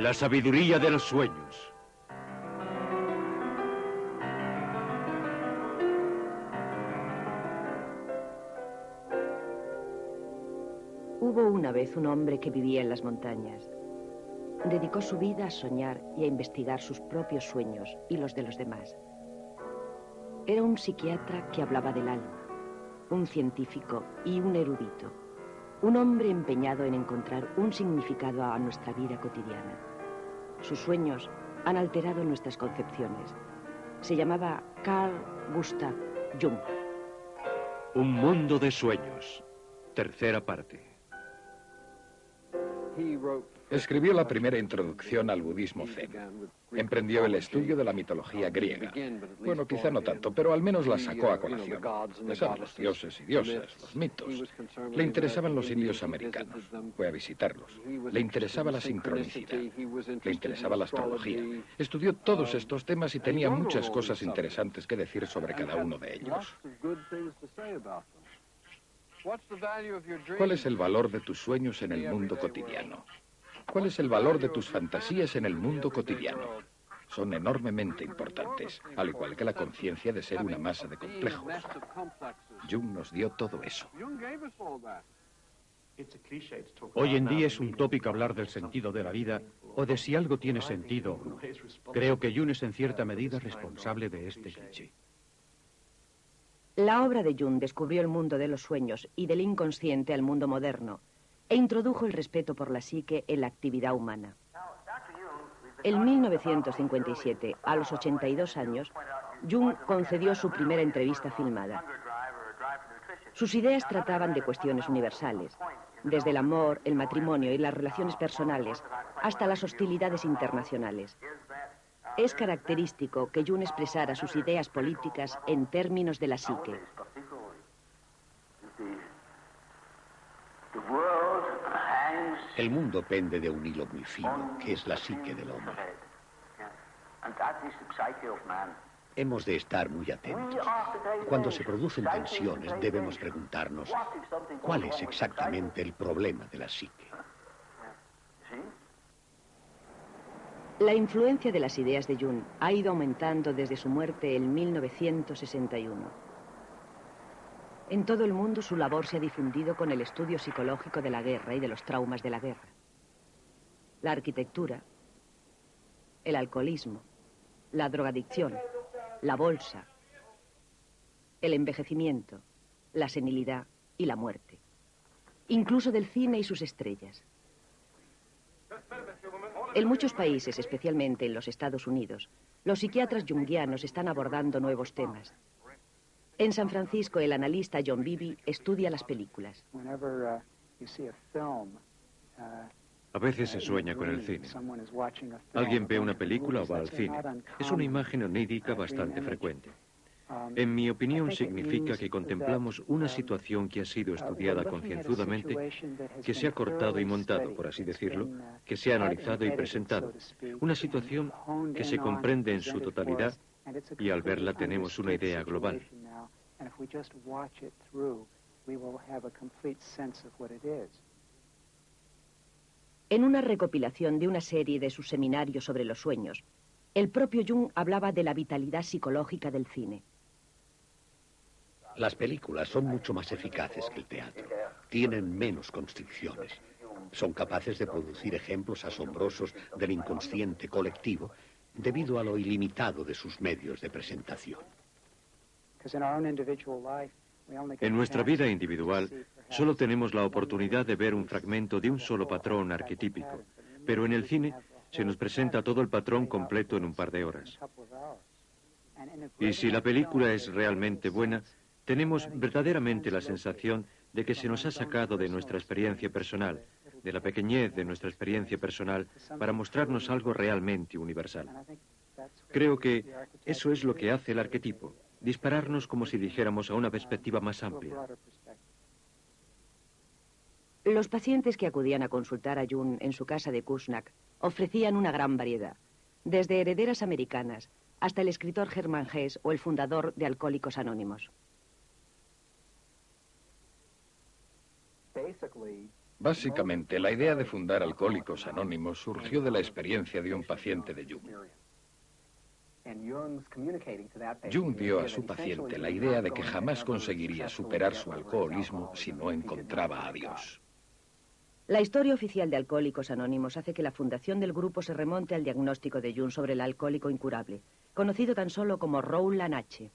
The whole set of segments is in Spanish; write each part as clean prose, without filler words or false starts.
La sabiduría de los sueños. Hubo una vez un hombre que vivía en las montañas. Dedicó su vida a soñar y a investigar sus propios sueños y los de los demás. Era un psiquiatra que hablaba del alma, un científico y un erudito. Un hombre empeñado en encontrar un significado a nuestra vida cotidiana. Sus sueños han alterado nuestras concepciones. Se llamaba Carl Gustav Jung. Un mundo de sueños. Tercera parte. Escribió la primera introducción al budismo zen. Emprendió el estudio de la mitología griega. Bueno, quizá no tanto, pero al menos la sacó a colación. Ya saben, los dioses y diosas, los mitos. Le interesaban los indios americanos. Fue a visitarlos. Le interesaba la sincronicidad. Le interesaba la astrología. Estudió todos estos temas y tenía muchas cosas interesantes que decir sobre cada uno de ellos. ¿Cuál es el valor de tus sueños en el mundo cotidiano? ¿Cuál es el valor de tus fantasías en el mundo cotidiano? Son enormemente importantes, al igual que la conciencia de ser una masa de complejos. Jung nos dio todo eso. Hoy en día es un tópico hablar del sentido de la vida o de si algo tiene sentido o no. Creo que Jung es en cierta medida responsable de este cliché. La obra de Jung descubrió el mundo de los sueños y del inconsciente al mundo moderno e introdujo el respeto por la psique en la actividad humana. En 1957, a los 82 años, Jung concedió su primera entrevista filmada. Sus ideas trataban de cuestiones universales, desde el amor, el matrimonio y las relaciones personales, hasta las hostilidades internacionales. Es característico que Jung expresara sus ideas políticas en términos de la psique. El mundo pende de un hilo muy fino, que es la psique del hombre. Hemos de estar muy atentos. Cuando se producen tensiones, debemos preguntarnos cuál es exactamente el problema de la psique. La influencia de las ideas de Jung ha ido aumentando desde su muerte en 1961. En todo el mundo su labor se ha difundido con el estudio psicológico de la guerra y de los traumas de la guerra. La arquitectura, el alcoholismo, la drogadicción, la bolsa, el envejecimiento, la senilidad y la muerte. Incluso del cine y sus estrellas. En muchos países, especialmente en los Estados Unidos, los psiquiatras junguianos están abordando nuevos temas. En San Francisco, el analista John Bibby estudia las películas. A veces se sueña con el cine. Alguien ve una película o va al cine. Es una imagen onírica bastante frecuente. En mi opinión, significa que contemplamos una situación que ha sido estudiada concienzudamente, que se ha cortado y montado, por así decirlo, que se ha analizado y presentado. Una situación que se comprende en su totalidad y al verla tenemos una idea global. En una recopilación de una serie de sus seminarios sobre los sueños, el propio Jung hablaba de la vitalidad psicológica del cine. Las películas son mucho más eficaces que el teatro. Tienen menos constricciones. Son capaces de producir ejemplos asombrosos del inconsciente colectivo debido a lo ilimitado de sus medios de presentación. En nuestra vida individual, solo tenemos la oportunidad de ver un fragmento de un solo patrón arquetípico, pero en el cine se nos presenta todo el patrón completo en un par de horas. Y si la película es realmente buena, tenemos verdaderamente la sensación de que se nos ha sacado de nuestra experiencia personal, de la pequeñez de nuestra experiencia personal, para mostrarnos algo realmente universal. Creo que eso es lo que hace el arquetipo, dispararnos como si dijéramos a una perspectiva más amplia. Los pacientes que acudían a consultar a Jung en su casa de Kuznets ofrecían una gran variedad, desde herederas americanas hasta el escritor Hermann Hesse o el fundador de Alcohólicos Anónimos. Básicamente, la idea de fundar Alcohólicos Anónimos surgió de la experiencia de un paciente de Jung. Jung dio a su paciente la idea de que jamás conseguiría superar su alcoholismo si no encontraba a Dios. La historia oficial de Alcohólicos Anónimos hace que la fundación del grupo se remonte al diagnóstico de Jung sobre el alcohólico incurable, conocido tan solo como Rowland H.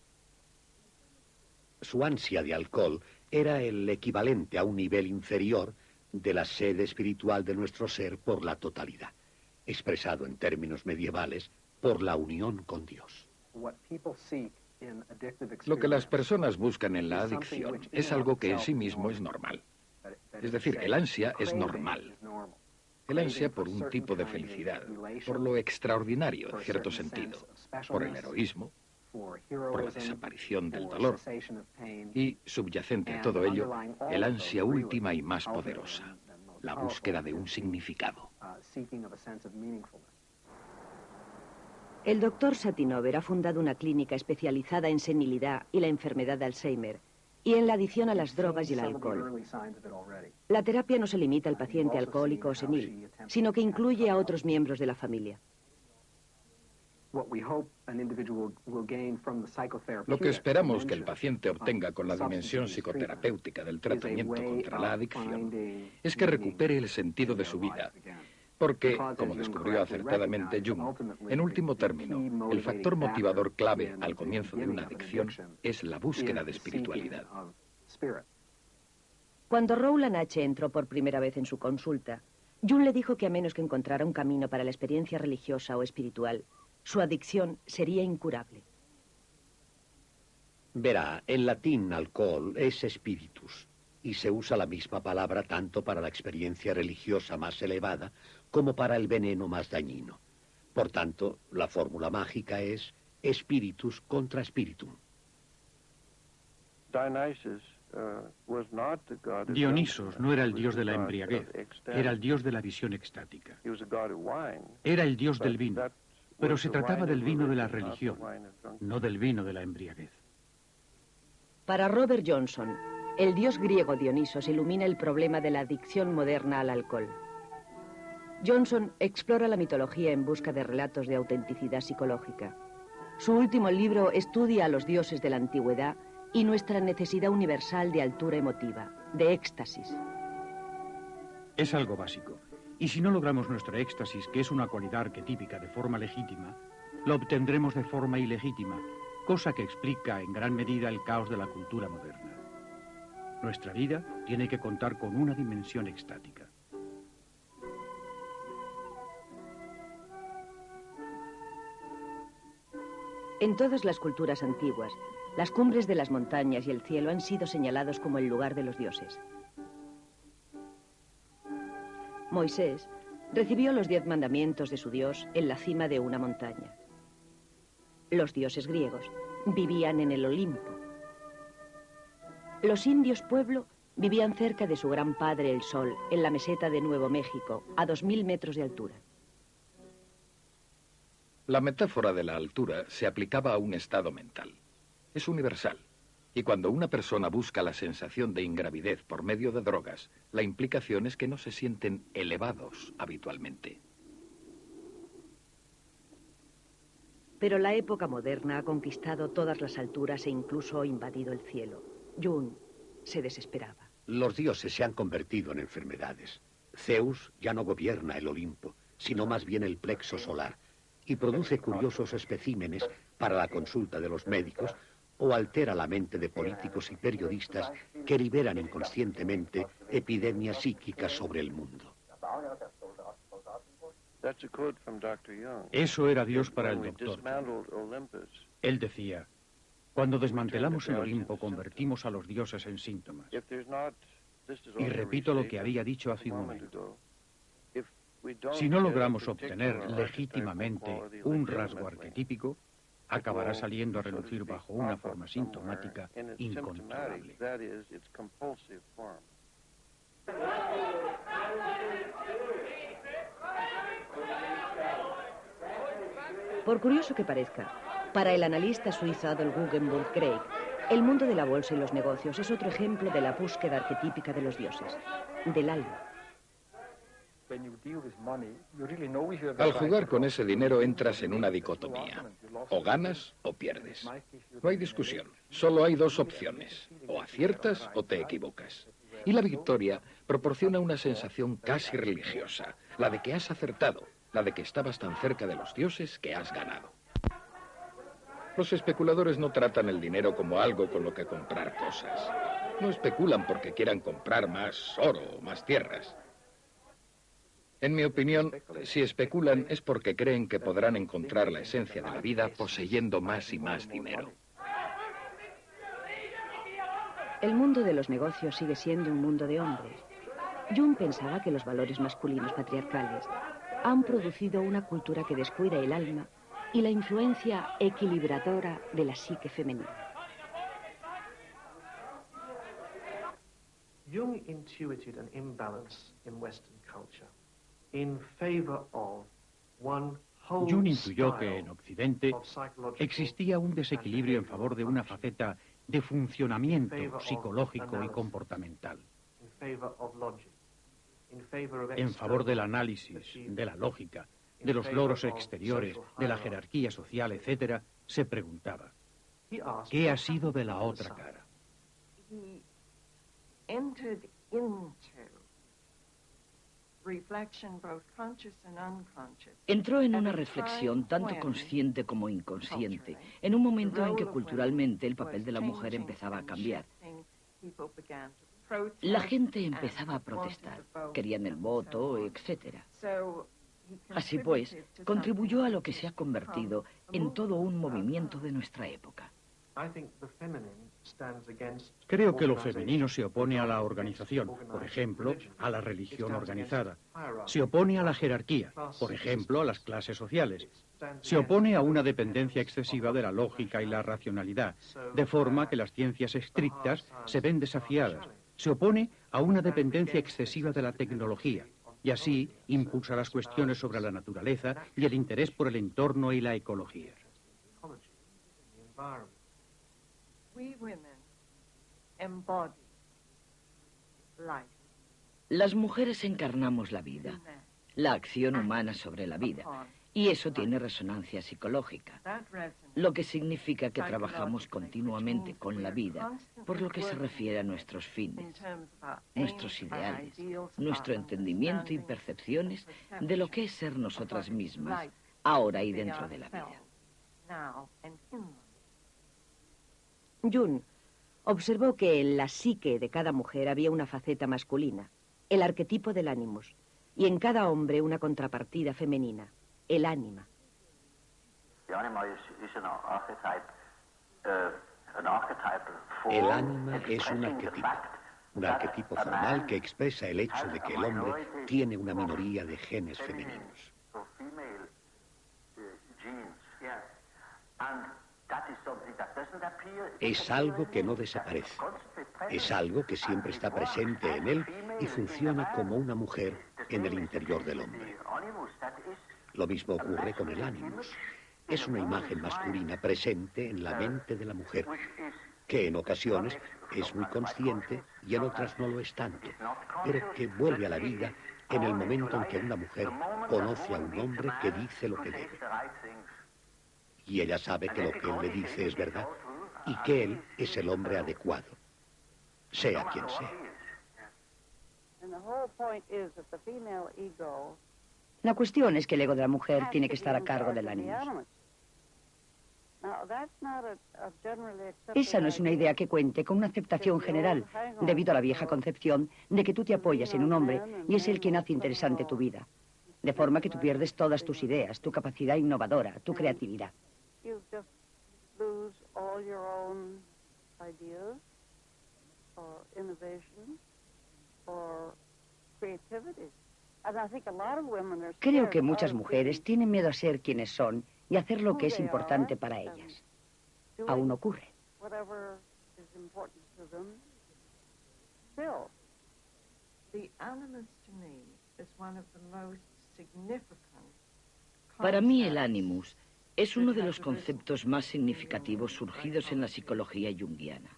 Su ansia de alcohol era el equivalente a un nivel inferior de la sed espiritual de nuestro ser por la totalidad, expresado en términos medievales por la unión con Dios. Lo que las personas buscan en la adicción es algo que en sí mismo es normal. Es decir, el ansia es normal. El ansia por un tipo de felicidad, por lo extraordinario en cierto sentido, por el heroísmo, por la desaparición del dolor y, subyacente a todo ello, el ansia última y más poderosa, la búsqueda de un significado. El doctor Satinover ha fundado una clínica especializada en senilidad y la enfermedad de Alzheimer y en la adicción a las drogas y el alcohol. La terapia no se limita al paciente alcohólico o senil, sino que incluye a otros miembros de la familia. Lo que esperamos que el paciente obtenga con la dimensión psicoterapéutica del tratamiento contra la adicción es que recupere el sentido de su vida. Porque, como descubrió acertadamente Jung, en último término, el factor motivador clave al comienzo de una adicción es la búsqueda de espiritualidad. Cuando Rowland H. entró por primera vez en su consulta, Jung le dijo que a menos que encontrara un camino para la experiencia religiosa o espiritual, su adicción sería incurable. Verá, en latín alcohol es spiritus, y se usa la misma palabra tanto para la experiencia religiosa más elevada como para el veneno más dañino. Por tanto, la fórmula mágica es spiritus contra spiritum. Dionisos no era el dios de la embriaguez, era el dios de la visión extática. Era el dios del vino, pero se trataba del vino de la religión, no del vino de la embriaguez. Para Robert Johnson, el dios griego Dionisos ilumina el problema de la adicción moderna al alcohol. Johnson explora la mitología en busca de relatos de autenticidad psicológica. Su último libro estudia a los dioses de la antigüedad y nuestra necesidad universal de altura emotiva, de éxtasis. Es algo básico. Y si no logramos nuestro éxtasis, que es una cualidad arquetípica de forma legítima, lo obtendremos de forma ilegítima, cosa que explica en gran medida el caos de la cultura moderna. Nuestra vida tiene que contar con una dimensión extática. En todas las culturas antiguas, las cumbres de las montañas y el cielo han sido señalados como el lugar de los dioses. Moisés recibió los 10 mandamientos de su Dios en la cima de una montaña. Los dioses griegos vivían en el Olimpo. Los indios pueblo vivían cerca de su gran padre el Sol, en la meseta de Nuevo México, a 2000 metros de altura. La metáfora de la altura se aplicaba a un estado mental. Es universal. Y cuando una persona busca la sensación de ingravidez por medio de drogas, la implicación es que no se sienten elevados habitualmente. Pero la época moderna ha conquistado todas las alturas e incluso invadido el cielo. Jung se desesperaba. Los dioses se han convertido en enfermedades. Zeus ya no gobierna el Olimpo, sino más bien el plexo solar, y produce curiosos especímenes para la consulta de los médicos o altera la mente de políticos y periodistas que liberan inconscientemente epidemias psíquicas sobre el mundo. Eso era Dios para el doctor. Él decía, cuando desmantelamos el Olimpo convertimos a los dioses en síntomas. Y repito lo que había dicho hace un momento. Si no logramos obtener legítimamente un rasgo arquetípico, acabará saliendo a relucir bajo una forma sintomática incontrolable. Por curioso que parezca, para el analista suizo Adolf Guggenburg Craig, el mundo de la bolsa y los negocios es otro ejemplo de la búsqueda arquetípica de los dioses, del alma. Al jugar con ese dinero entras en una dicotomía. O ganas o pierdes. No hay discusión. Solo hay dos opciones. O aciertas o te equivocas. Y la victoria proporciona una sensación casi religiosa. La de que has acertado. La de que estabas tan cerca de los dioses que has ganado. Los especuladores no tratan el dinero como algo con lo que comprar cosas. No especulan porque quieran comprar más oro o más tierras. En mi opinión, si especulan es porque creen que podrán encontrar la esencia de la vida poseyendo más y más dinero. El mundo de los negocios sigue siendo un mundo de hombres. Jung pensaba que los valores masculinos patriarcales han producido una cultura que descuida el alma y la influencia equilibradora de la psique femenina. Jung intuited an imbalance in Western culture. Jung intuyó que en Occidente existía un desequilibrio en favor de una faceta de funcionamiento psicológico y comportamental, en favor del análisis, de la lógica, de los logros exteriores, de la jerarquía social, etc., se preguntaba, ¿qué ha sido de la otra cara? Entró en una reflexión tanto consciente como inconsciente, en un momento en que culturalmente el papel de la mujer empezaba a cambiar. La gente empezaba a protestar, querían el voto, etc. Así pues, contribuyó a lo que se ha convertido en todo un movimiento de nuestra época. Creo que lo femenino se opone a la organización, por ejemplo, a la religión organizada. Se opone a la jerarquía, por ejemplo, a las clases sociales. Se opone a una dependencia excesiva de la lógica y la racionalidad, de forma que las ciencias estrictas se ven desafiadas. Se opone a una dependencia excesiva de la tecnología, y así impulsa las cuestiones sobre la naturaleza y el interés por el entorno y la ecología. Las mujeres encarnamos la vida, la acción humana sobre la vida, y eso tiene resonancia psicológica, lo que significa que trabajamos continuamente con la vida, por lo que se refiere a nuestros fines, nuestros ideales, nuestro entendimiento y percepciones de lo que es ser nosotras mismas, ahora y dentro de la vida. Jung observó que en la psique de cada mujer había una faceta masculina, el arquetipo del animus, y en cada hombre una contrapartida femenina, el ánima. El ánima es un arquetipo formal que expresa el hecho de que el hombre tiene una minoría de genes femeninos. Es algo que no desaparece. Es algo que siempre está presente en él y funciona como una mujer en el interior del hombre. Lo mismo ocurre con el animus. Es una imagen masculina presente en la mente de la mujer, que en ocasiones es muy consciente y en otras no lo es tanto, pero que vuelve a la vida en el momento en que una mujer conoce a un hombre que dice lo que debe. Y ella sabe que lo que él le dice es verdad y que él es el hombre adecuado, sea quien sea. La cuestión es que el ego de la mujer tiene que estar a cargo del animus. Esa no es una idea que cuente con una aceptación general, debido a la vieja concepción de que tú te apoyas en un hombre y es él quien hace interesante tu vida. De forma que tú pierdes todas tus ideas, tu capacidad innovadora, tu creatividad. Creo que muchas mujeres tienen miedo a ser quienes son y hacer lo que es importante para ellas. Aún ocurre. Para mí el animus es uno de los conceptos más significativos surgidos en la psicología junguiana.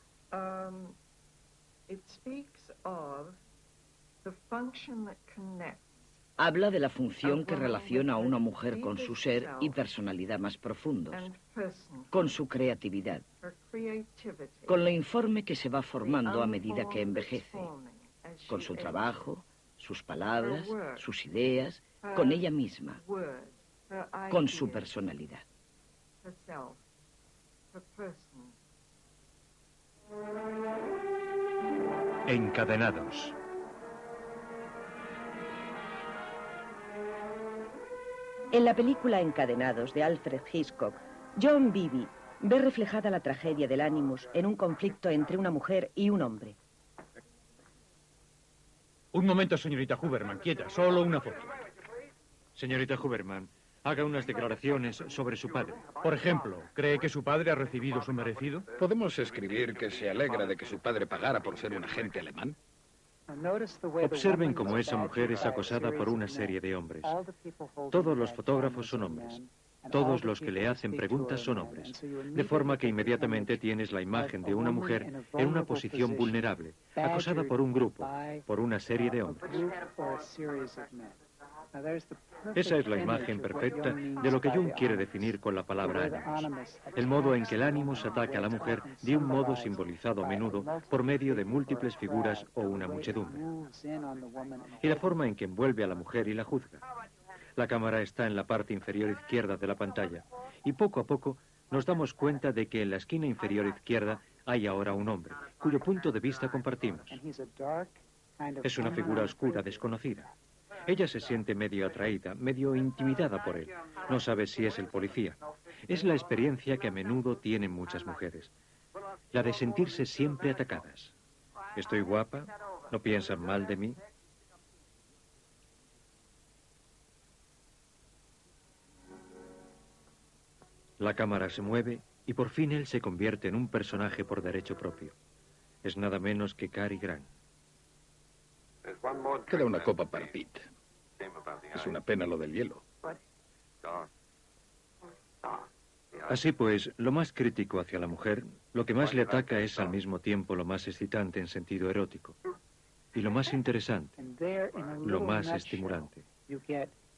Habla de la función que relaciona a una mujer con su ser y personalidad más profundos, con su creatividad, con lo informe que se va formando a medida que envejece, con su trabajo, sus palabras, sus ideas, con ella misma, con su personalidad. Encadenados. En la película Encadenados de Alfred Hitchcock, John Beebe ve reflejada la tragedia del Animus en un conflicto entre una mujer y un hombre. Un momento, señorita Huberman, quieta, solo una foto. Señorita Huberman, haga unas declaraciones sobre su padre. Por ejemplo, ¿cree que su padre ha recibido su merecido? ¿Podemos escribir que se alegra de que su padre pagara por ser un agente alemán? Observen cómo esa mujer es acosada por una serie de hombres. Todos los fotógrafos son hombres. Todos los que le hacen preguntas son hombres. De forma que inmediatamente tienes la imagen de una mujer en una posición vulnerable, acosada por un grupo, por una serie de hombres. Esa es la imagen perfecta de lo que Jung quiere definir con la palabra ánimos. El modo en que el ánimos ataca a la mujer de un modo simbolizado a menudo por medio de múltiples figuras o una muchedumbre. Y la forma en que envuelve a la mujer y la juzga. La cámara está en la parte inferior izquierda de la pantalla y poco a poco nos damos cuenta de que en la esquina inferior izquierda hay ahora un hombre, cuyo punto de vista compartimos. Es una figura oscura, desconocida. Ella se siente medio atraída, medio intimidada por él. No sabe si es el policía. Es la experiencia que a menudo tienen muchas mujeres. La de sentirse siempre atacadas. ¿Estoy guapa? ¿No piensan mal de mí? La cámara se mueve y por fin él se convierte en un personaje por derecho propio. Es nada menos que Cary Grant. Queda una copa para Pete. Es una pena lo del hielo. Así pues, lo más crítico hacia la mujer, lo que más le ataca es al mismo tiempo lo más excitante en sentido erótico. Y lo más interesante, lo más estimulante.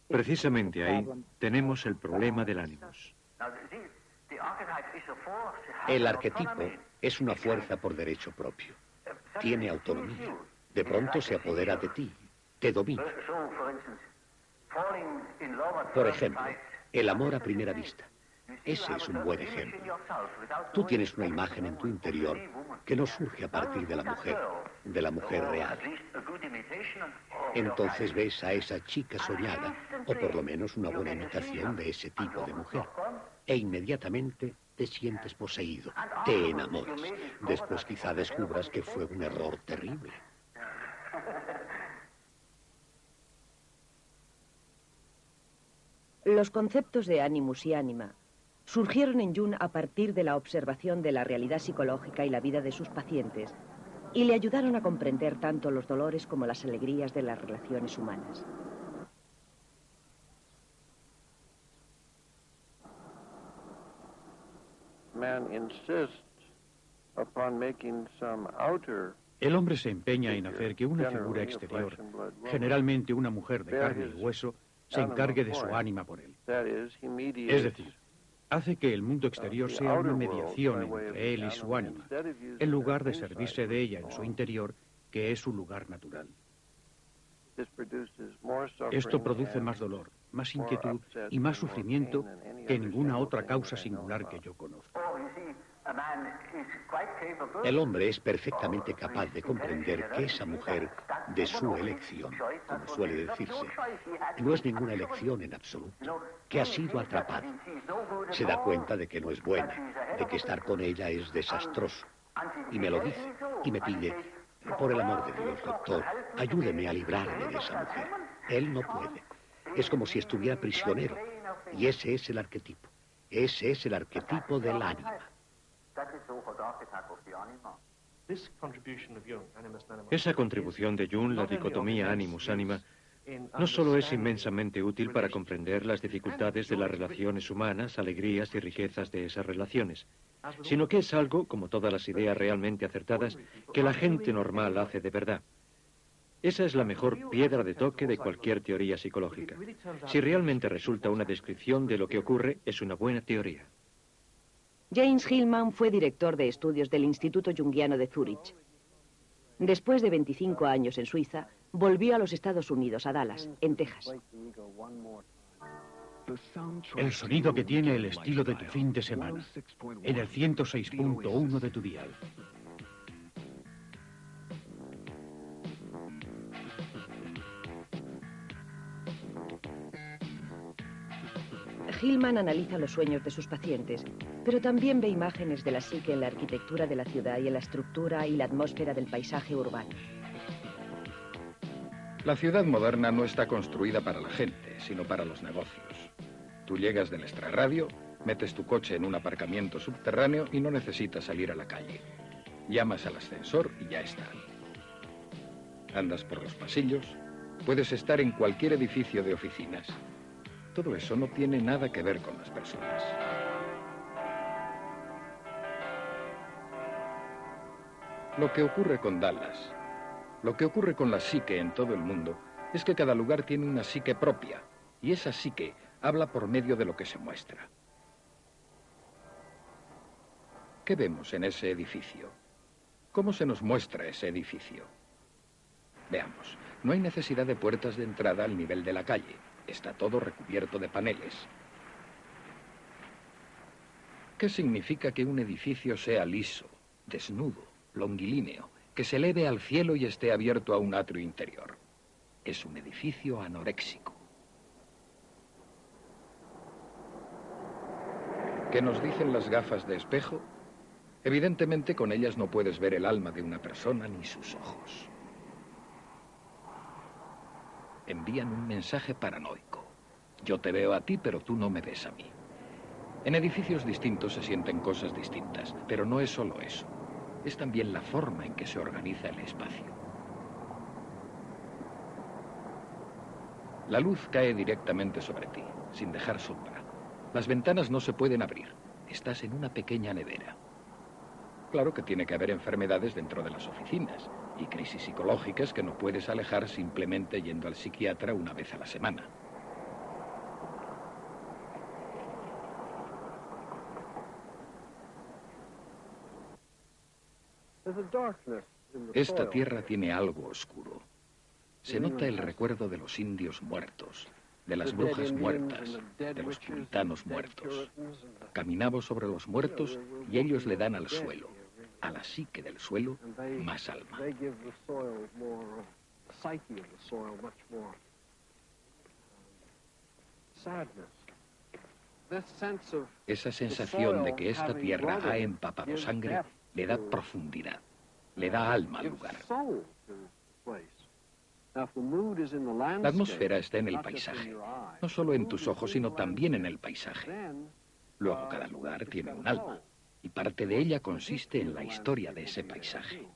Precisamente ahí tenemos el problema del ánimos. El arquetipo es una fuerza por derecho propio. Tiene autonomía. De pronto se apodera de ti, te domina. Por ejemplo, el amor a primera vista. Ese es un buen ejemplo. Tú tienes una imagen en tu interior que no surge a partir de la mujer real. Entonces ves a esa chica soñada, o por lo menos una buena imitación de ese tipo de mujer, e inmediatamente te sientes poseído, te enamoras. Después quizá descubras que fue un error terrible. Los conceptos de animus y ánima surgieron en Jung a partir de la observación de la realidad psicológica y la vida de sus pacientes y le ayudaron a comprender tanto los dolores como las alegrías de las relaciones humanas. El hombre se empeña en hacer que una figura exterior, generalmente una mujer de carne y hueso, se encargue de su ánima por él. Es decir, hace que el mundo exterior sea una mediación entre él y su ánima, en lugar de servirse de ella en su interior, que es su lugar natural. Esto produce más dolor, más inquietud y más sufrimiento que ninguna otra causa singular que yo conozco. El hombre es perfectamente capaz de comprender que esa mujer de su elección, como suele decirse, no es ninguna elección en absoluto, que ha sido atrapado. Se da cuenta de que no es buena, de que estar con ella es desastroso. Y me lo dice, y me pide, por el amor de Dios, doctor, ayúdeme a librarme de esa mujer. Él no puede. Es como si estuviera prisionero. Y ese es el arquetipo. Ese es el arquetipo del ánima. Esa contribución de Jung, la dicotomía ánimus-ánima, no solo es inmensamente útil para comprender las dificultades de las relaciones humanas, alegrías y riquezas de esas relaciones, sino que es algo, como todas las ideas realmente acertadas, que la gente normal hace de verdad. Esa es la mejor piedra de toque de cualquier teoría psicológica. Si realmente resulta una descripción de lo que ocurre, es una buena teoría. James Hillman fue director de estudios del Instituto Jungiano de Zúrich. Después de 25 años en Suiza, volvió a los Estados Unidos, a Dallas, en Texas. El sonido que tiene el estilo de tu fin de semana, en el 106.1 de tu dial. Hillman analiza los sueños de sus pacientes, pero también ve imágenes de la psique en la arquitectura de la ciudad y en la estructura y la atmósfera del paisaje urbano. La ciudad moderna no está construida para la gente, sino para los negocios. Tú llegas del extrarradio, metes tu coche en un aparcamiento subterráneo y no necesitas salir a la calle. Llamas al ascensor y ya está. Andas por los pasillos, puedes estar en cualquier edificio de oficinas. Todo eso no tiene nada que ver con las personas. Lo que ocurre con Dallas, lo que ocurre con la psique en todo el mundo, es que cada lugar tiene una psique propia, y esa psique habla por medio de lo que se muestra. ¿Qué vemos en ese edificio? ¿Cómo se nos muestra ese edificio? Veamos, no hay necesidad de puertas de entrada al nivel de la calle. Está todo recubierto de paneles. ¿Qué significa que un edificio sea liso, desnudo, longilíneo, que se eleve al cielo y esté abierto a un atrio interior? Es un edificio anoréxico. ¿Qué nos dicen las gafas de espejo? Evidentemente con ellas no puedes ver el alma de una persona ni sus ojos. Envían un mensaje paranoico. Yo te veo a ti, pero tú no me ves a mí. En edificios distintos se sienten cosas distintas, pero no es solo eso. Es también la forma en que se organiza el espacio. La luz cae directamente sobre ti, sin dejar sombra. Las ventanas no se pueden abrir. Estás en una pequeña nevera. Claro que tiene que haber enfermedades dentro de las oficinas y crisis psicológicas que no puedes alejar simplemente yendo al psiquiatra una vez a la semana. Esta tierra tiene algo oscuro. Se nota el recuerdo de los indios muertos, de las brujas muertas, de los puritanos muertos. Caminamos sobre los muertos y ellos le dan al suelo, a la psique del suelo, más alma. Esa sensación de que esta tierra ha empapado sangre le da profundidad, le da alma al lugar. La atmósfera está en el paisaje, no solo en tus ojos, sino también en el paisaje. Luego cada lugar tiene un alma, y parte de ella consiste en la historia de ese paisaje.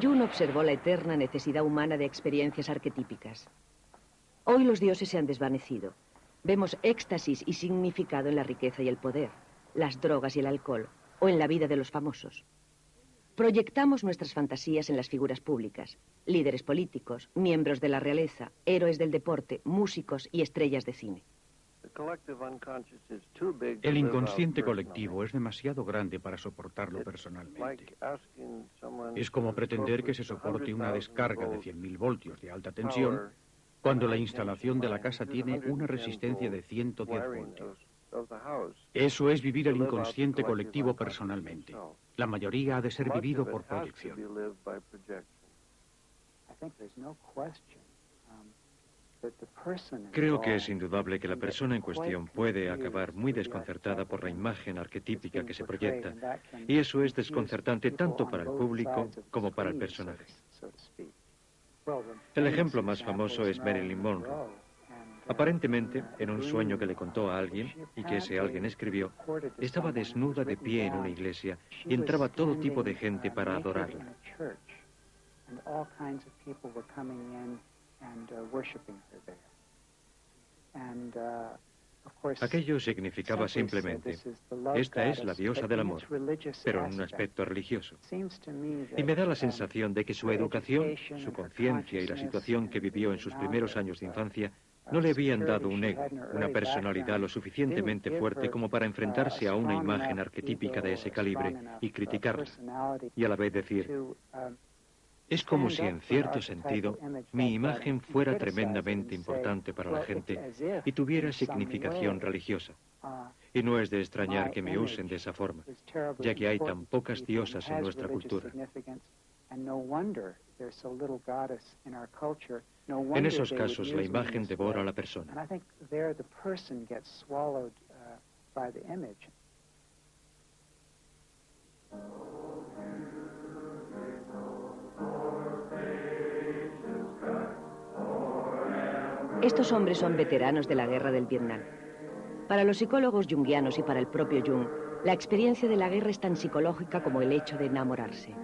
Jung observó la eterna necesidad humana de experiencias arquetípicas. Hoy los dioses se han desvanecido. Vemos éxtasis y significado en la riqueza y el poder, las drogas y el alcohol, o en la vida de los famosos. Proyectamos nuestras fantasías en las figuras públicas, líderes políticos, miembros de la realeza, héroes del deporte, músicos y estrellas de cine. El inconsciente colectivo es demasiado grande para soportarlo personalmente. Es como pretender que se soporte una descarga de 100.000 voltios de alta tensión cuando la instalación de la casa tiene una resistencia de 110 voltios. Eso es vivir el inconsciente colectivo personalmente. La mayoría ha de ser vivido por proyección. Creo que es indudable que la persona en cuestión puede acabar muy desconcertada por la imagen arquetípica que se proyecta, y eso es desconcertante tanto para el público como para el personaje. El ejemplo más famoso es Marilyn Monroe. Aparentemente, en un sueño que le contó a alguien, y que ese alguien escribió, estaba desnuda de pie en una iglesia y entraba todo tipo de gente para adorarla. Aquello significaba simplemente, esta es la diosa del amor, pero en un aspecto religioso. Y me da la sensación de que su educación, su conciencia y la situación que vivió en sus primeros años de infancia no le habían dado un ego, una personalidad lo suficientemente fuerte como para enfrentarse a una imagen arquetípica de ese calibre y criticarla, y a la vez decir, es como si en cierto sentido mi imagen fuera tremendamente importante para la gente y tuviera significación religiosa. Y no es de extrañar que me usen de esa forma, ya que hay tan pocas diosas en nuestra cultura. En esos casos la imagen devora a la persona. Estos hombres son veteranos de la guerra del Vietnam. Para los psicólogos junguianos y para el propio Jung, la experiencia de la guerra es tan psicológica como el hecho de enamorarse.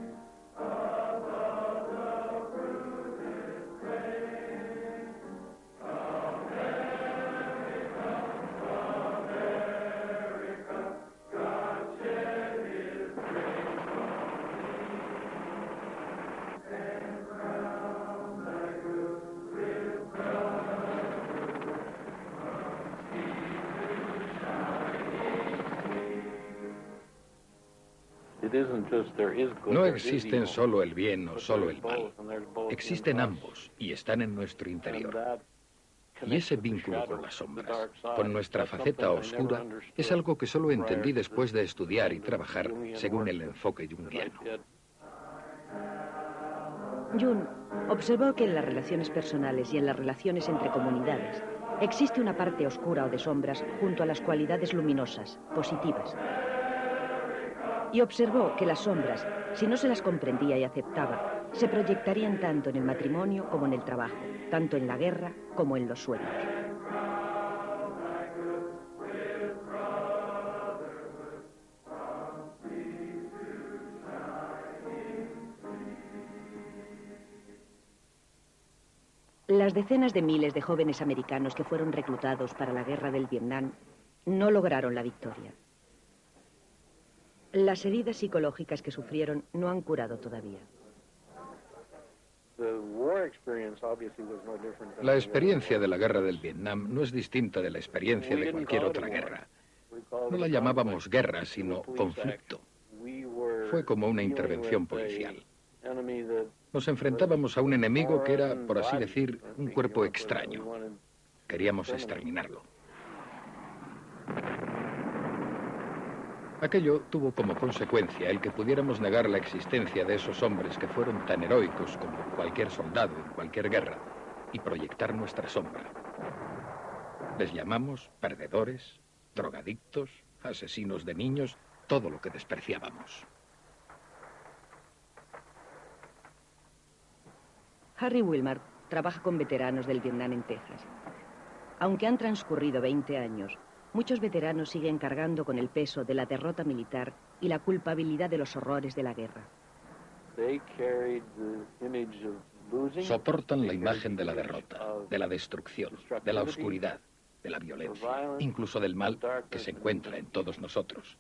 No existen solo el bien o solo el mal. Existen ambos y están en nuestro interior. Y ese vínculo con las sombras, con nuestra faceta oscura, es algo que solo entendí después de estudiar y trabajar según el enfoque junguiano. Jung observó que en las relaciones personales y en las relaciones entre comunidades existe una parte oscura o de sombras junto a las cualidades luminosas, positivas. Y observó que las sombras, si no se las comprendía y aceptaba, se proyectarían tanto en el matrimonio como en el trabajo, tanto en la guerra como en los sueños. Las decenas de miles de jóvenes americanos que fueron reclutados para la guerra del Vietnam no lograron la victoria. Las heridas psicológicas que sufrieron no han curado todavía. La experiencia de la guerra del Vietnam no es distinta de la experiencia de cualquier otra guerra. No la llamábamos guerra, sino conflicto. Fue como una intervención policial. Nos enfrentábamos a un enemigo que era, por así decir, un cuerpo extraño. Queríamos exterminarlo. Aquello tuvo como consecuencia el que pudiéramos negar la existencia de esos hombres que fueron tan heroicos como cualquier soldado en cualquier guerra y proyectar nuestra sombra. Les llamamos perdedores, drogadictos, asesinos de niños, todo lo que despreciábamos. Harry Wilmar trabaja con veteranos del Vietnam en Texas. Aunque han transcurrido 20 años, muchos veteranos siguen cargando con el peso de la derrota militar y la culpabilidad de los horrores de la guerra. Soportan la imagen de la derrota, de la destrucción, de la oscuridad, de la violencia, incluso del mal que se encuentra en todos nosotros.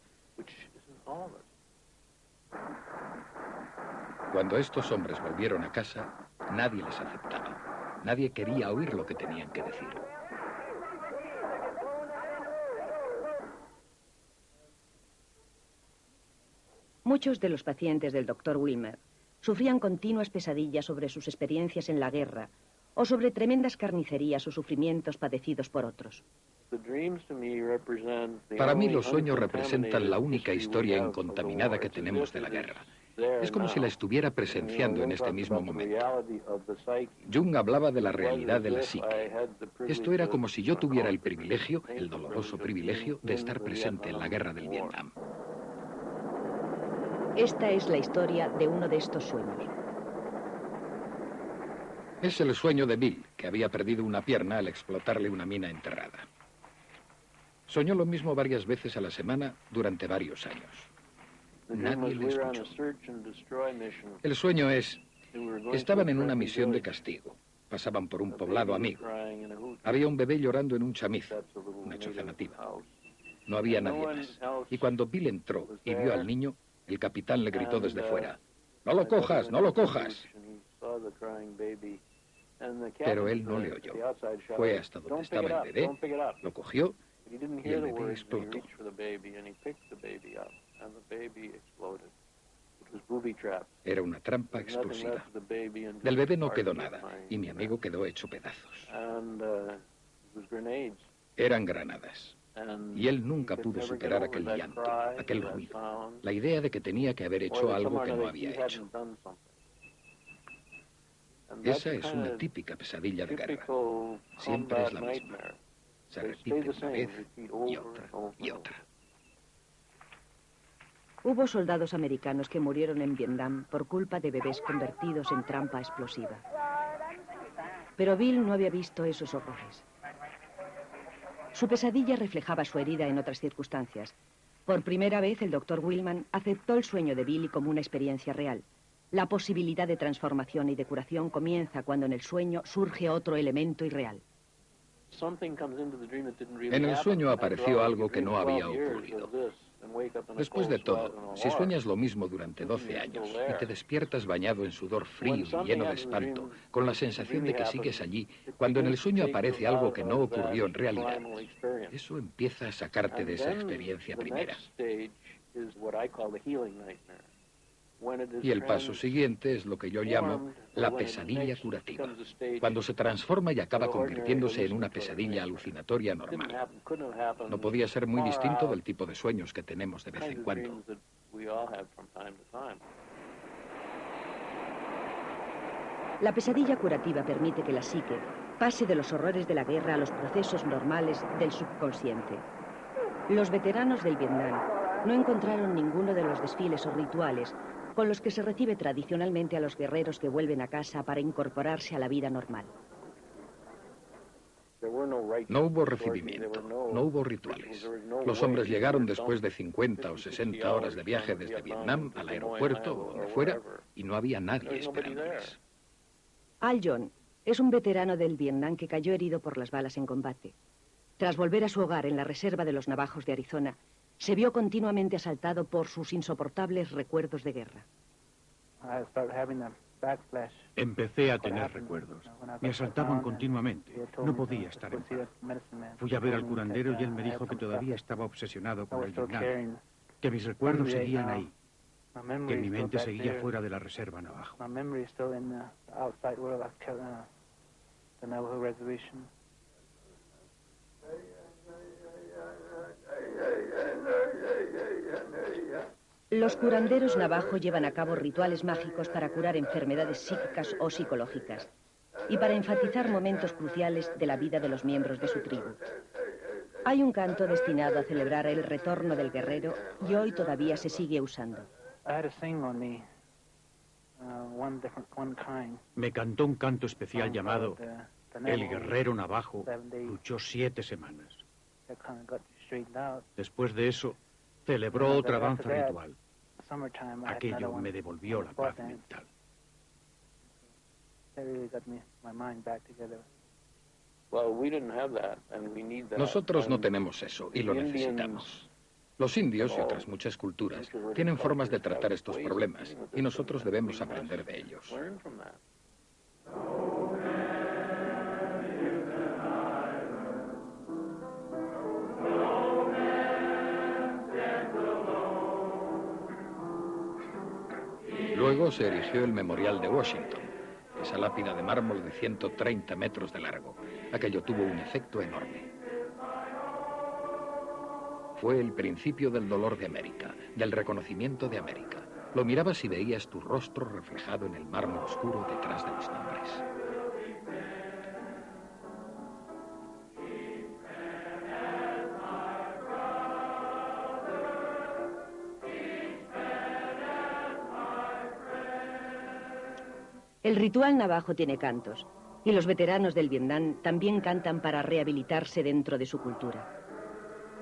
Cuando estos hombres volvieron a casa, nadie les aceptaba. Nadie quería oír lo que tenían que decir. Muchos de los pacientes del Dr. Wilmer sufrían continuas pesadillas sobre sus experiencias en la guerra o sobre tremendas carnicerías o sufrimientos padecidos por otros. Para mí los sueños representan la única historia incontaminada que tenemos de la guerra. Es como si la estuviera presenciando en este mismo momento. Jung hablaba de la realidad de la psique. Esto era como si yo tuviera el privilegio, el doloroso privilegio, de estar presente en la guerra del Vietnam. Esta es la historia de uno de estos sueños. Es el sueño de Bill, que había perdido una pierna al explotarle una mina enterrada. Soñó lo mismo varias veces a la semana durante varios años. Nadie le escuchó. El sueño es, estaban en una misión de castigo. pasaban por un poblado amigo. Había un bebé llorando en un chamizo, una choza nativa. No había nadie más. Y cuando Bill entró y vio al niño, el capitán le gritó desde fuera: ¡No lo cojas, no lo cojas! Pero él no le oyó. Fue hasta donde estaba el bebé, lo cogió y el bebé explotó. Era una trampa explosiva. Del bebé no quedó nada y mi amigo quedó hecho pedazos. Eran granadas. Y él nunca pudo superar aquel llanto, aquel ruido, la idea de que tenía que haber hecho algo que no había hecho. Esa es una típica pesadilla de guerra. Siempre es la misma. Se repite una vez y otra y otra. Hubo soldados americanos que murieron en Vietnam por culpa de bebés convertidos en trampa explosiva. Pero Bill no había visto esos horrores. Su pesadilla reflejaba su herida en otras circunstancias. Por primera vez, el doctor Willman aceptó el sueño de Billy como una experiencia real. La posibilidad de transformación y de curación comienza cuando en el sueño surge otro elemento irreal. En el sueño apareció algo que no había ocurrido. Después de todo, si sueñas lo mismo durante 12 años y te despiertas bañado en sudor frío y lleno de espanto, con la sensación de que sigues allí, cuando en el sueño aparece algo que no ocurrió en realidad, eso empieza a sacarte de esa experiencia primera. Y el paso siguiente es lo que yo llamo la pesadilla curativa, cuando se transforma y acaba convirtiéndose en una pesadilla alucinatoria normal. No podía ser muy distinto del tipo de sueños que tenemos de vez en cuando. La pesadilla curativa permite que la psique pase de los horrores de la guerra a los procesos normales del subconsciente. Los veteranos del Vietnam no encontraron ninguno de los desfiles o rituales con los que se recibe tradicionalmente a los guerreros que vuelven a casa para incorporarse a la vida normal. No hubo recibimiento, no hubo rituales. Los hombres llegaron después de 50 o 60 horas de viaje desde Vietnam al aeropuerto o donde fuera y no había nadie esperándoles. Al John es un veterano del Vietnam que cayó herido por las balas en combate. Tras volver a su hogar en la reserva de los Navajos de Arizona, se vio continuamente asaltado por sus insoportables recuerdos de guerra. Empecé a tener recuerdos. Me asaltaban continuamente. No podía estar en paz. Fui a ver al curandero y él me dijo que todavía estaba obsesionado con el Vietnam, que mis recuerdos seguían ahí, que mi mente seguía fuera de la reserva Navajo. Los curanderos navajo llevan a cabo rituales mágicos para curar enfermedades psíquicas o psicológicas y para enfatizar momentos cruciales de la vida de los miembros de su tribu. Hay un canto destinado a celebrar el retorno del guerrero y hoy todavía se sigue usando. Me cantó un canto especial llamado El guerrero navajo luchó 7 semanas. Después de eso, celebró otra danza ritual. Aquello me devolvió la paz mental. Nosotros no tenemos eso y lo necesitamos. Los indios y otras muchas culturas tienen formas de tratar estos problemas y nosotros debemos aprender de ellos. Luego se erigió el Memorial de Washington, esa lápida de mármol de 130 metros de largo. Aquello tuvo un efecto enorme. Fue el principio del dolor de América, del reconocimiento de América. Lo mirabas y veías tu rostro reflejado en el mármol oscuro detrás de los nombres. El ritual navajo tiene cantos, y los veteranos del Vietnam también cantan para rehabilitarse dentro de su cultura.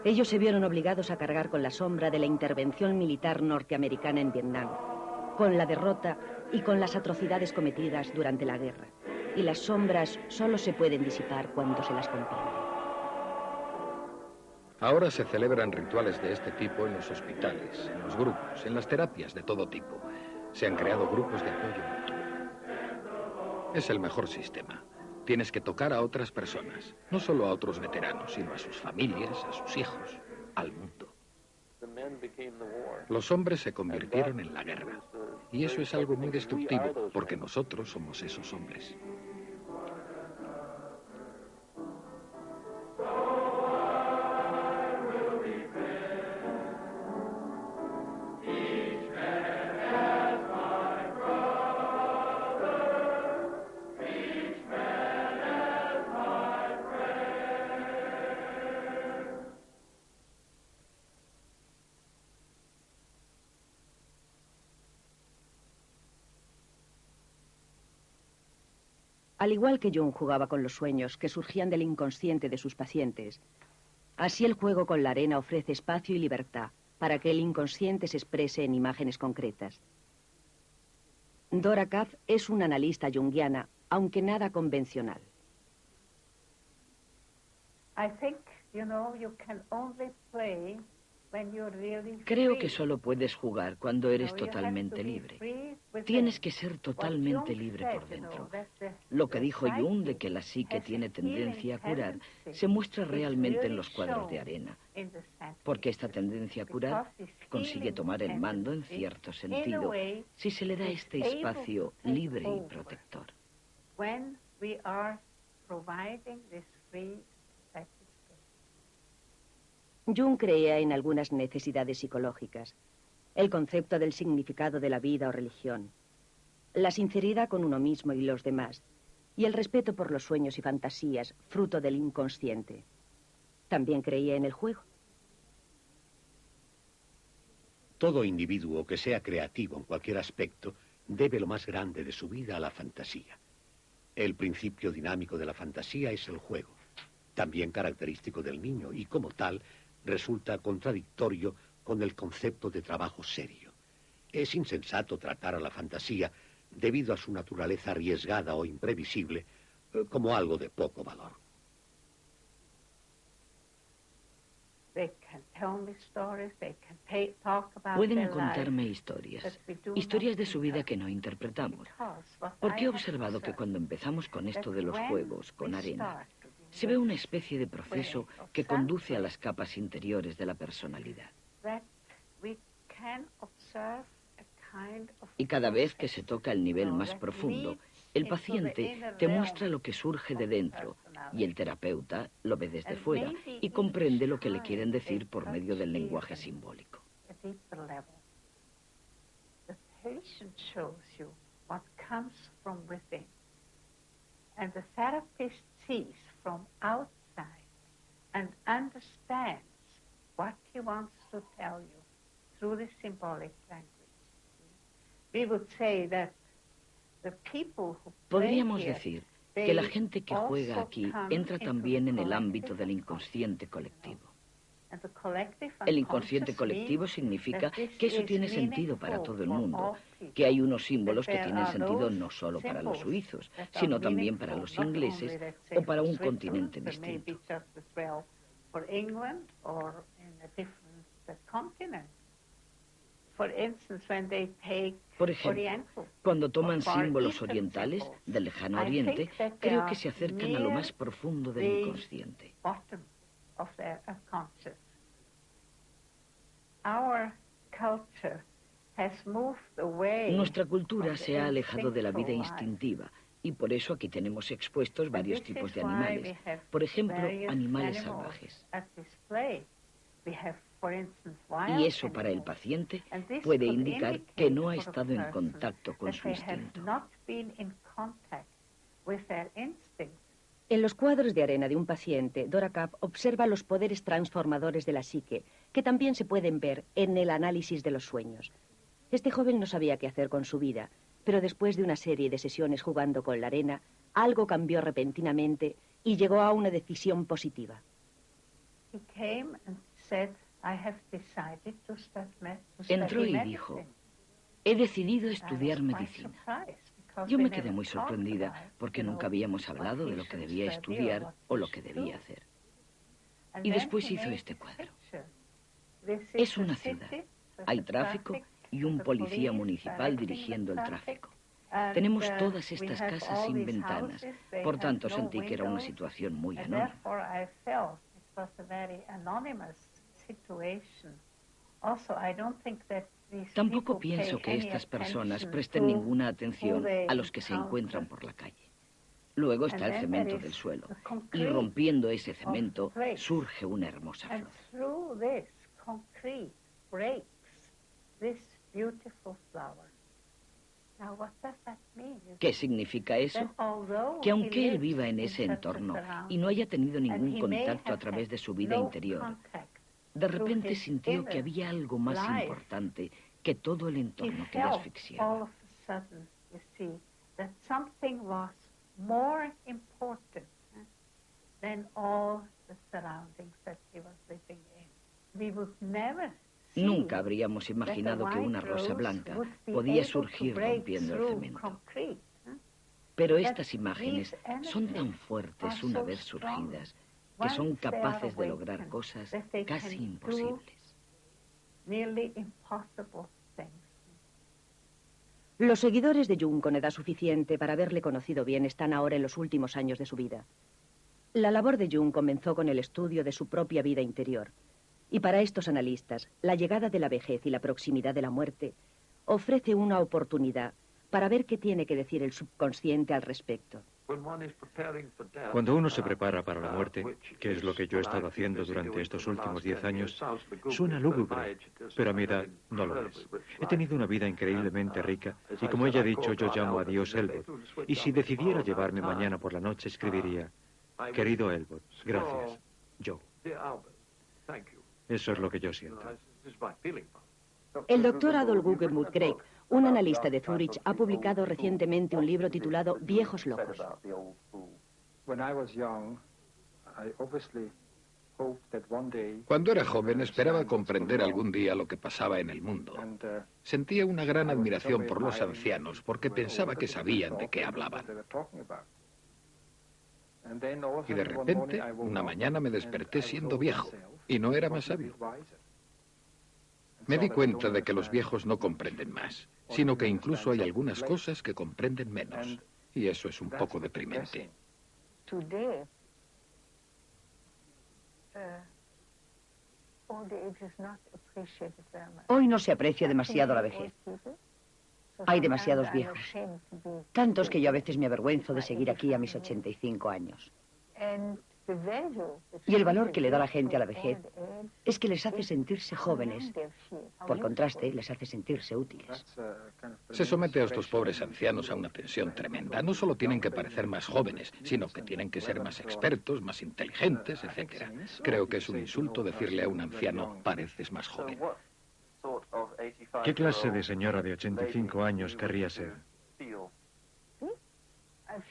Ellos se vieron obligados a cargar con la sombra de la intervención militar norteamericana en Vietnam, con la derrota y con las atrocidades cometidas durante la guerra. y las sombras solo se pueden disipar cuando se las comprende. Ahora se celebran rituales de este tipo en los hospitales, en los grupos, en las terapias de todo tipo. Se han creado grupos de apoyo mutuo. Es el mejor sistema. Tienes que tocar a otras personas, no solo a otros veteranos, sino a sus familias, a sus hijos, al mundo. Los hombres se convirtieron en la guerra. Y eso es algo muy destructivo, porque nosotros somos esos hombres. Al igual que Jung jugaba con los sueños que surgían del inconsciente de sus pacientes, así el juego con la arena ofrece espacio y libertad para que el inconsciente se exprese en imágenes concretas. Dora Kaff es una analista junguiana, aunque nada convencional. Creo que solo puedes jugar cuando eres totalmente libre. Tienes que ser totalmente libre por dentro. Lo que dijo Jung de que la psique tiene tendencia a curar se muestra realmente en los cuadros de arena, porque esta tendencia a curar consigue tomar el mando en cierto sentido si se le da este espacio libre y protector. Jung creía en algunas necesidades psicológicas, el concepto del significado de la vida o religión, la sinceridad con uno mismo y los demás, y el respeto por los sueños y fantasías, fruto del inconsciente. También creía en el juego. Todo individuo que sea creativo en cualquier aspecto debe lo más grande de su vida a la fantasía. El principio dinámico de la fantasía es el juego, también característico del niño, y como tal, resulta contradictorio con el concepto de trabajo serio. Es insensato tratar a la fantasía, debido a su naturaleza arriesgada o imprevisible, como algo de poco valor. Pueden contarme historias de su vida que no interpretamos. Porque he observado que cuando empezamos con esto de los juegos, con arena, se ve una especie de proceso que conduce a las capas interiores de la personalidad. Y cada vez que se toca el nivel más profundo, el paciente te muestra lo que surge de dentro y el terapeuta lo ve desde fuera y comprende lo que le quieren decir por medio del lenguaje simbólico. From outside and understands what he wants to tell you through the symbolic language. We would say that the people who Podríamos decir que la gente que juega aquí entra también en el ámbito del inconsciente colectivo. El inconsciente colectivo significa que eso tiene sentido para todo el mundo, que hay unos símbolos que tienen sentido no solo para los suizos, sino también para los ingleses o para un continente distinto. Por ejemplo, cuando toman símbolos orientales del lejano oriente, creo que se acercan a lo más profundo del inconsciente. Nuestra cultura se ha alejado de la vida instintiva y por eso aquí tenemos expuestos varios tipos de animales. Por ejemplo, animales salvajes. Y eso para el paciente puede indicar que no ha estado en contacto con su instinto. En los cuadros de arena de un paciente, Dora Kaff observa los poderes transformadores de la psique, que también se pueden ver en el análisis de los sueños. Este joven no sabía qué hacer con su vida, pero después de una serie de sesiones jugando con la arena, algo cambió repentinamente y llegó a una decisión positiva. Entró y dijo, he decidido estudiar medicina. Yo me quedé muy sorprendida porque nunca habíamos hablado de lo que debía estudiar o lo que debía hacer. Y después hizo este cuadro. Es una ciudad. Hay tráfico y un policía municipal dirigiendo el tráfico. Tenemos todas estas casas sin ventanas. Por tanto, sentí que era una situación muy anónima. Tampoco pienso que estas personas presten ninguna atención a los que se encuentran por la calle. Luego está el cemento del suelo, y rompiendo ese cemento surge una hermosa flor. ¿Qué significa eso? Que aunque él viva en ese entorno y no haya tenido ningún contacto a través de su vida interior, de repente sintió que había algo más importante que todo el entorno que le asfixiaba. Nunca habríamos imaginado que una rosa blanca podía surgir rompiendo el cemento. Pero estas imágenes son tan fuertes una vez surgidas que son capaces de lograr cosas casi imposibles. Los seguidores de Jung con edad suficiente para haberle conocido bien están ahora en los últimos años de su vida. La labor de Jung comenzó con el estudio de su propia vida interior. Y para estos analistas, la llegada de la vejez y la proximidad de la muerte ofrece una oportunidad para ver qué tiene que decir el subconsciente al respecto. Cuando uno se prepara para la muerte, que es lo que yo he estado haciendo durante estos últimos 10 años, suena lúgubre, pero a mi edad no lo es. He tenido una vida increíblemente rica y, como ella ha dicho, yo llamo a Dios Elwood. Y si decidiera llevarme mañana por la noche, escribiría: querido Elwood, gracias, yo. Eso es lo que yo siento. El doctor Adolf Guggenmuth Craig, un analista de Zúrich, ha publicado recientemente un libro titulado Viejos locos. Cuando era joven esperaba comprender algún día lo que pasaba en el mundo. Sentía una gran admiración por los ancianos porque pensaba que sabían de qué hablaban. Y de repente, una mañana me desperté siendo viejo y no era más sabio. Me di cuenta de que los viejos no comprenden más, sino que incluso hay algunas cosas que comprenden menos. Y eso es un poco deprimente. Hoy no se aprecia demasiado la vejez. Hay demasiados viejos. Tantos que yo a veces me avergüenzo de seguir aquí a mis 85 años. Y el valor que le da la gente a la vejez es que les hace sentirse jóvenes. Por contraste, les hace sentirse útiles. Se somete a estos pobres ancianos a una tensión tremenda. No solo tienen que parecer más jóvenes, sino que tienen que ser más expertos, más inteligentes, etc. Creo que es un insulto decirle a un anciano: pareces más joven. ¿Qué clase de señora de 85 años querría ser?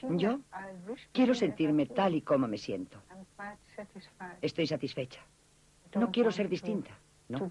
Yo quiero sentirme tal y como me siento. Estoy satisfecha. No quiero ser distinta, ¿no?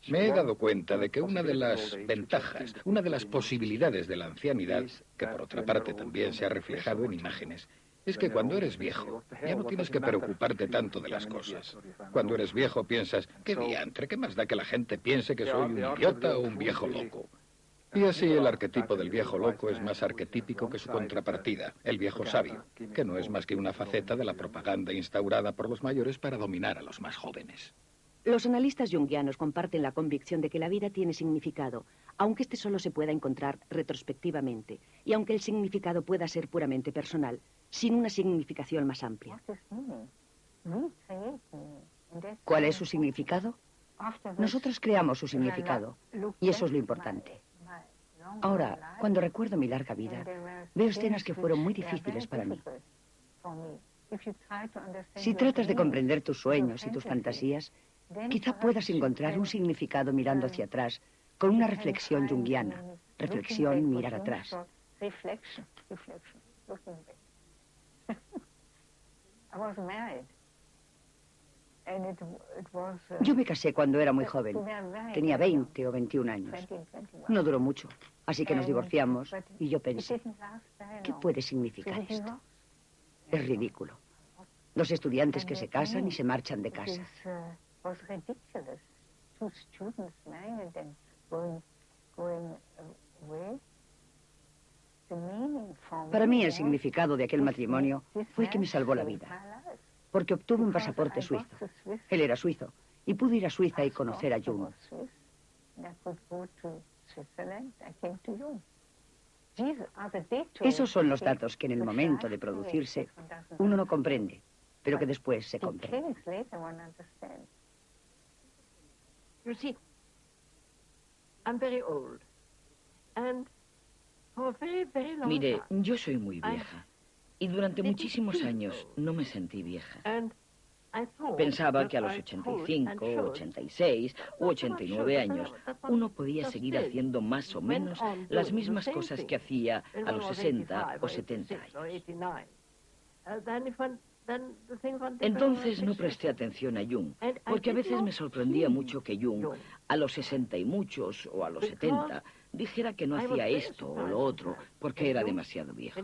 Me he dado cuenta de que una de las ventajas, una de las posibilidades de la ancianidad, que por otra parte también se ha reflejado en imágenes, es que cuando eres viejo ya no tienes que preocuparte tanto de las cosas. Cuando eres viejo piensas: ¿qué diantre? ¿Qué más da que la gente piense que soy un idiota o un viejo loco? Y así el arquetipo del viejo loco es más arquetípico que su contrapartida, el viejo sabio, que no es más que una faceta de la propaganda instaurada por los mayores para dominar a los más jóvenes. Los analistas junguianos comparten la convicción de que la vida tiene significado, aunque este solo se pueda encontrar retrospectivamente, y aunque el significado pueda ser puramente personal, sin una significación más amplia. ¿Cuál es su significado? Nosotros creamos su significado, y eso es lo importante. Ahora, cuando recuerdo mi larga vida, veo escenas que fueron muy difíciles para mí. Si tratas de comprender tus sueños y tus fantasías, quizá puedas encontrar un significado mirando hacia atrás, con una reflexión junguiana. Reflexión, mirar atrás. Yo me casé cuando era muy joven. Tenía 20 o 21 años. No duró mucho, así que nos divorciamos y yo pensé, ¿qué puede significar esto? Es ridículo. Los estudiantes que se casan y se marchan de casa. Para mí el significado de aquel matrimonio fue que me salvó la vida, porque obtuve un pasaporte suizo. Él era suizo y pude ir a Suiza y conocer a Jung. Esos son los datos que en el momento de producirse uno no comprende, pero que después se comprende. Mire, yo soy muy vieja y durante muchísimos años no me sentí vieja. Pensaba que a los 85, 86 u 89 años uno podía seguir haciendo más o menos las mismas cosas que hacía a los 60 o 70 años. Entonces no presté atención a Jung, porque a veces me sorprendía mucho que Jung, a los 60 y muchos o a los 70, dijera que no hacía esto o lo otro, porque era demasiado viejo.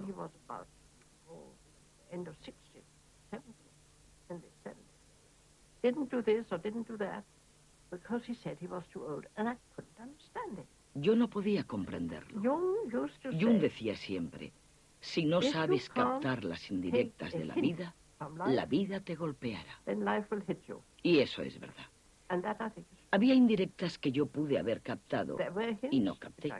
Yo no podía comprenderlo. Jung decía siempre, si no sabes captar las indirectas de la vida te golpeará. Y eso es verdad. Había indirectas que yo pude haber captado y no capté.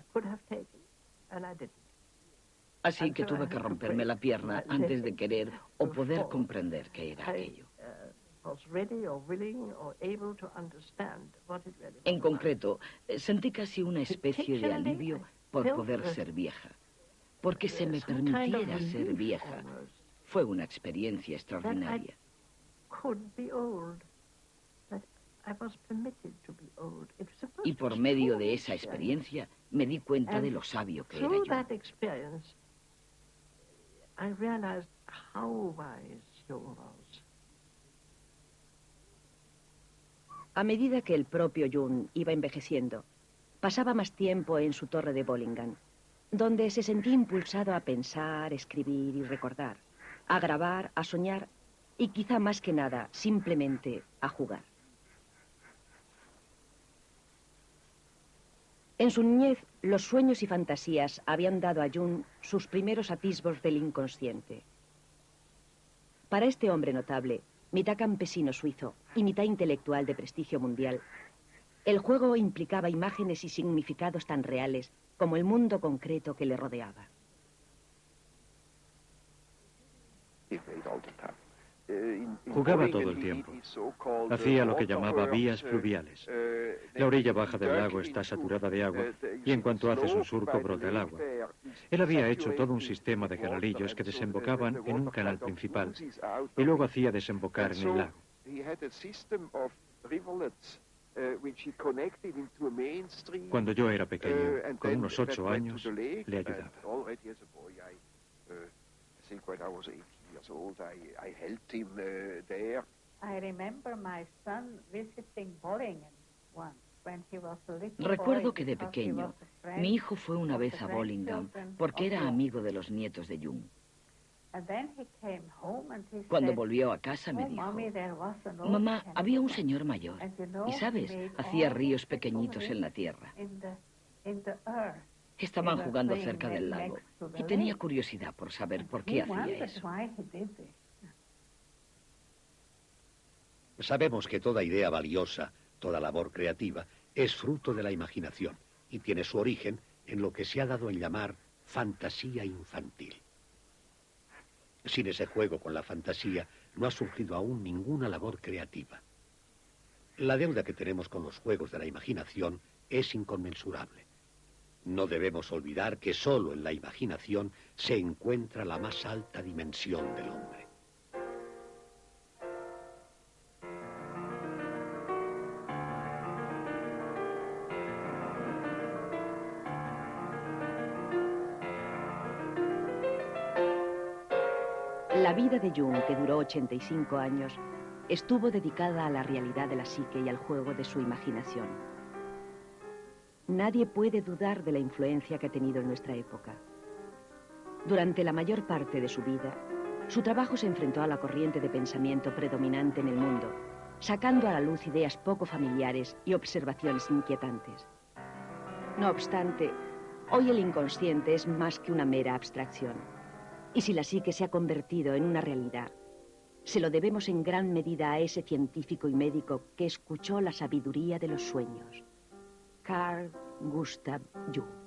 Así que tuve que romperme la pierna antes de querer o poder comprender qué era aquello. En concreto, sentí casi una especie de alivio por poder ser vieja, porque se me permitiera ser vieja. Fue una experiencia extraordinaria. Y por medio de esa experiencia me di cuenta de lo sabio que era yo. A medida que el propio Jung iba envejeciendo, pasaba más tiempo en su torre de Bollingen, donde se sentía impulsado a pensar, escribir y recordar, a grabar, a soñar y quizá más que nada, simplemente a jugar. En su niñez, los sueños y fantasías habían dado a Jung sus primeros atisbos del inconsciente. Para este hombre notable, mitad campesino suizo y mitad intelectual de prestigio mundial, el juego implicaba imágenes y significados tan reales como el mundo concreto que le rodeaba. Jugaba todo el tiempo. Hacía lo que llamaba vías fluviales. La orilla baja del lago está saturada de agua y en cuanto haces un surco brota el agua. Él había hecho todo un sistema de canalillos que desembocaban en un canal principal y luego hacía desembocar en el lago. Cuando yo era pequeño, con unos 8 años, le ayudaba. Recuerdo que de pequeño, mi hijo fue una vez a Bollingen porque era amigo de los nietos de Jung. Cuando volvió a casa me dijo, mamá, había un señor mayor y, ¿sabes? Hacía ríos pequeñitos en la tierra. Estaban jugando cerca del lago y tenía curiosidad por saber por qué hacía eso. Sabemos que toda idea valiosa, toda labor creativa, es fruto de la imaginación y tiene su origen en lo que se ha dado en llamar fantasía infantil. Sin ese juego con la fantasía no ha surgido aún ninguna labor creativa. La deuda que tenemos con los juegos de la imaginación es inconmensurable. No debemos olvidar que solo en la imaginación se encuentra la más alta dimensión del hombre. La vida de Jung, que duró 85 años, estuvo dedicada a la realidad de la psique y al juego de su imaginación. Nadie puede dudar de la influencia que ha tenido en nuestra época. Durante la mayor parte de su vida, su trabajo se enfrentó a la corriente de pensamiento predominante en el mundo, sacando a la luz ideas poco familiares y observaciones inquietantes. No obstante, hoy el inconsciente es más que una mera abstracción. Y si la psique se ha convertido en una realidad, se lo debemos en gran medida a ese científico y médico que escuchó la sabiduría de los sueños, Carl Gustav Jung.